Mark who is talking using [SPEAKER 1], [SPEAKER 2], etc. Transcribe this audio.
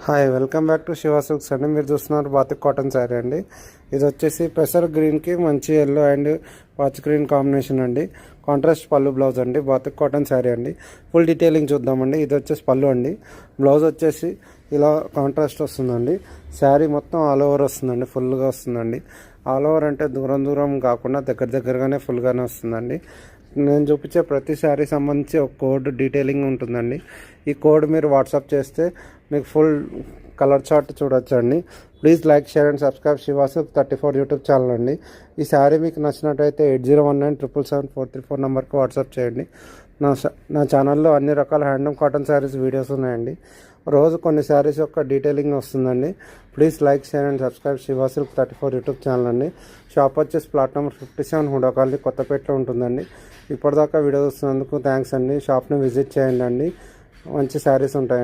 [SPEAKER 1] Hi welcome back to Shiva silks అండి. మీరు చూస్తున్నారు బాతిక్ కాటన్ శారీ అండి. ఇది వచ్చేసి పెసర్ గ్రీన్కి మంచి yellow and watch green combination అండి. కాంట్రాస్ట్ పళ్ళు బ్లౌజ్ అండి. బాతిక్ కాటన్ శారీ అండి. ఫుల్ డీటెయిలింగ్ చూద్దామండి. ఇది వచ్చేసి పళ్ళు అండి. బ్లౌజ్ వచ్చేసి ఇలా కాంట్రాస్ట్ వస్తుందండి. శారీ మొత్తం ఆల్ ఓవర్ వస్తుందండి. ఫుల్గా వస్తుందండి. ఆల్ ఓవర్ అంటే దూరం దూరం కాకుండా దగ్గరగానే ఫుల్గానే వస్తుందండి. నేను చూపించే ప్రతి శారీ సంబంధించి ఒక కోడ్ డీటెయిలింగ్ ఉంటుందండి. ఈ కోడ్ మీరు వాట్సాప్ చేస్తే మీకు ఫుల్ కలర్ చార్ట్ చూడొచ్చండి. Please like, share and subscribe Shiva silks 34 YouTube channel అండి. ఈ శారీ మీకు నచ్చినట్టయితే 8019777434 నెంబర్కి వాట్సాప్ చేయండి. నా ఛానల్లో అన్ని రకాల హ్యాండ్లూమ్ కాటన్ శారీస్ వీడియోస్ ఉన్నాయండి. రోజు కొన్ని శారీస్ యొక్క డీటెయిలింగ్ వస్తుందండి. Please like, share and subscribe Shiva silks 34 YouTube channel అండి. షాప్ వచ్చేసి ప్లాట్ నెంబర్ 57 హుడా కాలనీ కొత్తపేటలో ఉంటుందండి. ఇప్పటిదాకా వీడియో చూస్తున్నందుకు థ్యాంక్స్ అండి. షాప్ని విజిట్ చేయండి అండి. మంచి శారీస్ ఉంటాయండి.